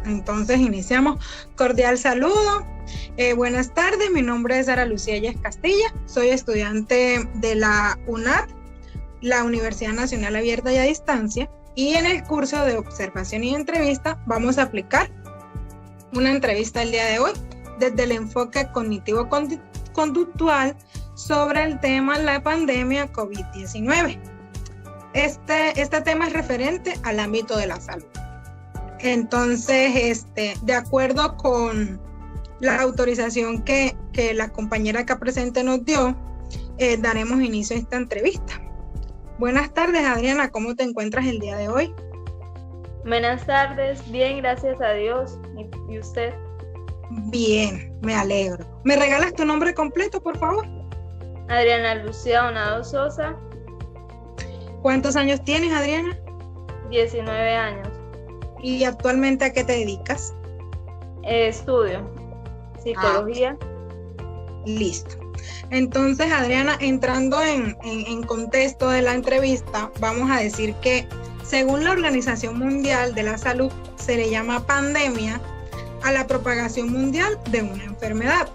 Entonces iniciamos. Cordial saludo. Buenas tardes, mi nombre es Sara Lucía Yes Castilla, soy estudiante de la UNAD, la Universidad Nacional Abierta y a Distancia, y en el curso de observación y entrevista vamos a aplicar una entrevista el día de hoy desde el enfoque cognitivo-conductual sobre el tema la pandemia COVID-19. Este tema es referente al ámbito de la salud. Entonces, de acuerdo con la autorización que la compañera acá presente nos dio, daremos inicio a esta entrevista. Buenas tardes, Adriana, ¿cómo te encuentras el día de hoy? Buenas tardes, bien, gracias a Dios. ¿Y usted? Bien, me alegro. ¿Me regalas tu nombre completo, por favor? Adriana Lucía Donado Sosa. ¿Cuántos años tienes, Adriana? 19 años. ¿Y actualmente a qué te dedicas? Estudio psicología. Listo. Entonces, Adriana, entrando en contexto de la entrevista, vamos a decir que según la Organización Mundial de la Salud, se le llama pandemia a la propagación mundial de una enfermedad.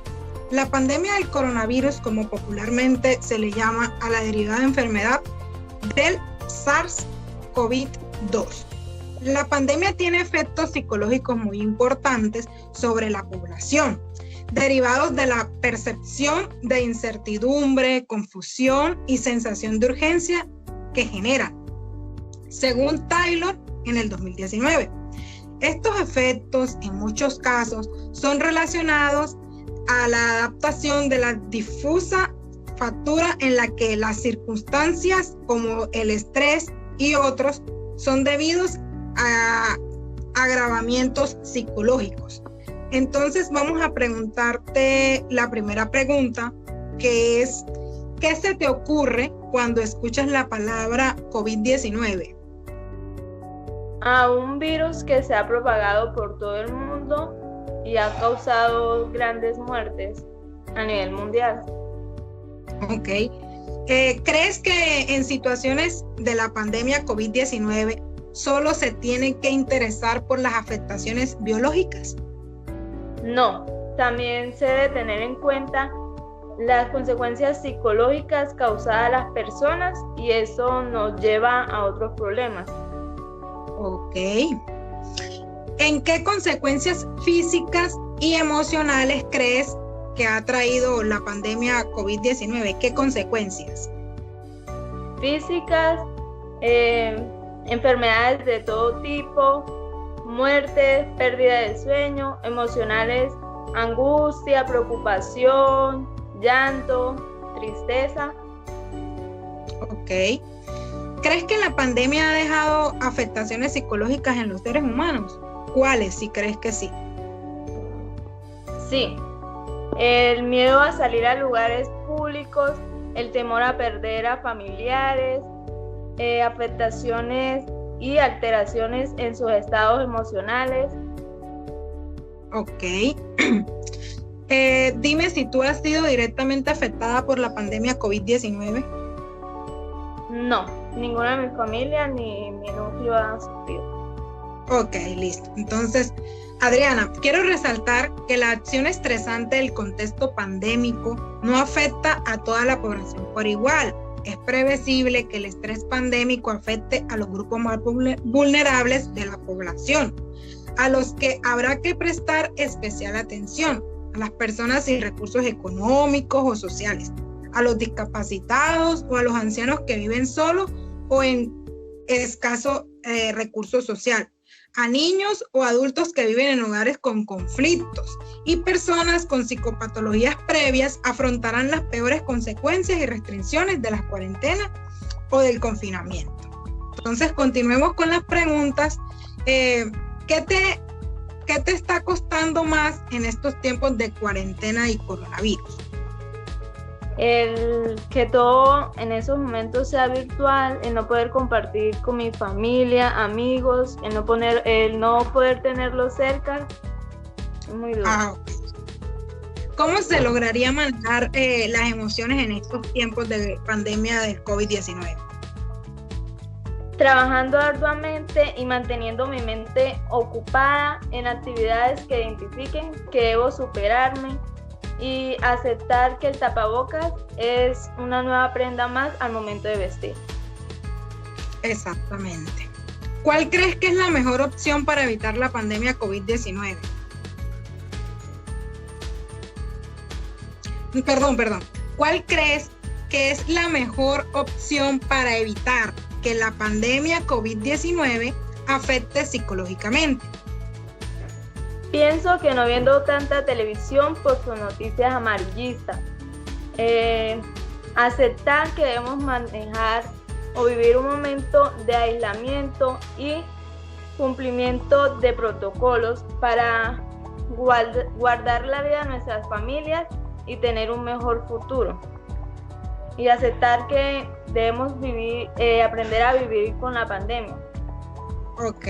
La pandemia del coronavirus, como popularmente se le llama a la derivada enfermedad del SARS-CoV-2. La pandemia tiene efectos psicológicos muy importantes sobre la población, derivados de la percepción de incertidumbre, confusión y sensación de urgencia que genera, según Taylor en el 2019. Estos efectos, en muchos casos, son relacionados a la adaptación de la difusa factura en la que las circunstancias como el estrés y otros son debidos a agravamientos psicológicos. Entonces vamos a preguntarte la primera pregunta, que es, ¿qué se te ocurre cuando escuchas la palabra COVID-19? A un virus que se ha propagado por todo el mundo y ha causado grandes muertes a nivel mundial. Ok. ¿Crees que en situaciones de la pandemia COVID-19 solo se tiene que interesar por las afectaciones biológicas? No, también se debe tener en cuenta las consecuencias psicológicas causadas a las personas y eso nos lleva a otros problemas. Ok. ¿En qué consecuencias físicas y emocionales crees que ha traído la pandemia COVID-19? ¿Qué consecuencias? Físicas, enfermedades de todo tipo, muerte, pérdida de sueño, emocionales, angustia, preocupación, llanto, tristeza. Ok. ¿Crees que la pandemia ha dejado afectaciones psicológicas en los seres humanos? ¿Cuáles, si crees que sí? Sí. El miedo a salir a lugares públicos, el temor a perder a familiares, afectaciones y alteraciones en sus estados emocionales. Ok. Dime si tú has sido directamente afectada por la pandemia COVID-19. No, ninguna de mi familia ni mi núcleo ha sufrido. Ok, listo. Entonces, Adriana, quiero resaltar que la acción estresante del contexto pandémico no afecta a toda la población por igual. Es previsible que el estrés pandémico afecte a los grupos más vulnerables de la población, a los que habrá que prestar especial atención, a las personas sin recursos económicos o sociales, a los discapacitados o a los ancianos que viven solos o en escaso recurso social, a niños o adultos que viven en hogares con conflictos y personas con psicopatologías previas afrontarán las peores consecuencias y restricciones de las cuarentenas o del confinamiento. Entonces, continuemos con las preguntas. ¿Qué te está costando más en estos tiempos de cuarentena y coronavirus? El que todo en esos momentos sea virtual, el no poder compartir con mi familia, amigos, el no poder tenerlos cerca, es muy duro. Okay. ¿Cómo se lograría manejar las emociones en estos tiempos de pandemia del COVID-19? trabajando arduamente y manteniendo mi mente ocupada en actividades que identifiquen que debo superarme y aceptar que el tapabocas es una nueva prenda más al momento de vestir. Exactamente. ¿Cuál crees que es la mejor opción para evitar la pandemia COVID-19? Perdón. ¿Cuál crees que es la mejor opción para evitar que la pandemia COVID-19 afecte psicológicamente? Pienso que no viendo tanta televisión por sus noticias amarillistas. Aceptar que debemos manejar o vivir un momento de aislamiento y cumplimiento de protocolos para guardar la vida de nuestras familias y tener un mejor futuro. Y aceptar que debemos aprender a vivir con la pandemia. Ok.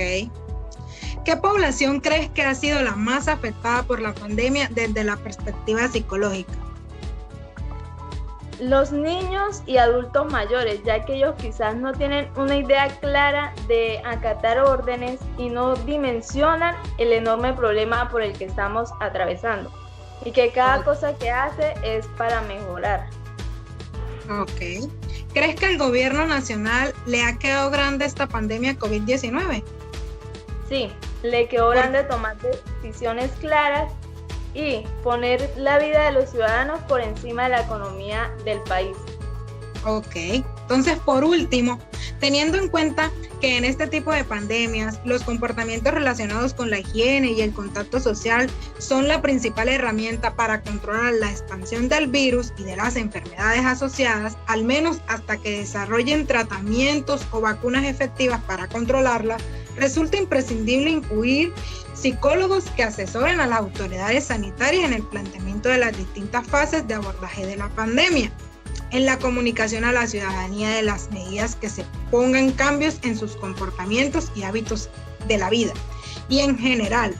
¿Qué población crees que ha sido la más afectada por la pandemia desde la perspectiva psicológica? Los niños y adultos mayores, ya que ellos quizás no tienen una idea clara de acatar órdenes y no dimensionan el enorme problema por el que estamos atravesando y que cada cosa que hace es para mejorar. Ok. ¿Crees que al gobierno nacional le ha quedado grande esta pandemia COVID-19? Sí, le quedó grande tomar decisiones claras y poner la vida de los ciudadanos por encima de la economía del país. Ok, entonces por último, teniendo en cuenta que en este tipo de pandemias los comportamientos relacionados con la higiene y el contacto social son la principal herramienta para controlar la expansión del virus y de las enfermedades asociadas, al menos hasta que desarrollen tratamientos o vacunas efectivas para controlarlas, resulta imprescindible incluir psicólogos que asesoren a las autoridades sanitarias en el planteamiento de las distintas fases de abordaje de la pandemia, en la comunicación a la ciudadanía de las medidas que se pongan cambios en sus comportamientos y hábitos de la vida, y en general,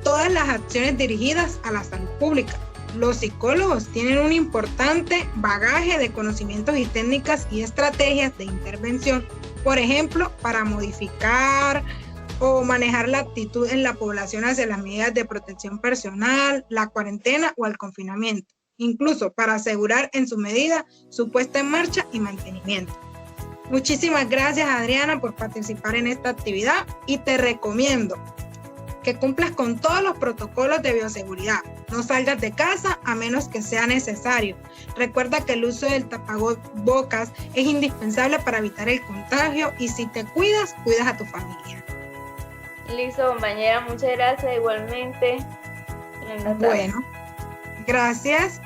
todas las acciones dirigidas a la salud pública. Los psicólogos tienen un importante bagaje de conocimientos y técnicas y estrategias de intervención, por ejemplo, para modificar o manejar la actitud en la población hacia las medidas de protección personal, la cuarentena o el confinamiento, incluso para asegurar en su medida su puesta en marcha y mantenimiento. Muchísimas gracias, Adriana, por participar en esta actividad y te recomiendo que cumplas con todos los protocolos de bioseguridad. No salgas de casa a menos que sea necesario. Recuerda que el uso del tapabocas es indispensable para evitar el contagio y si te cuidas, cuidas a tu familia. Listo, compañera, muchas gracias igualmente. Bueno, gracias.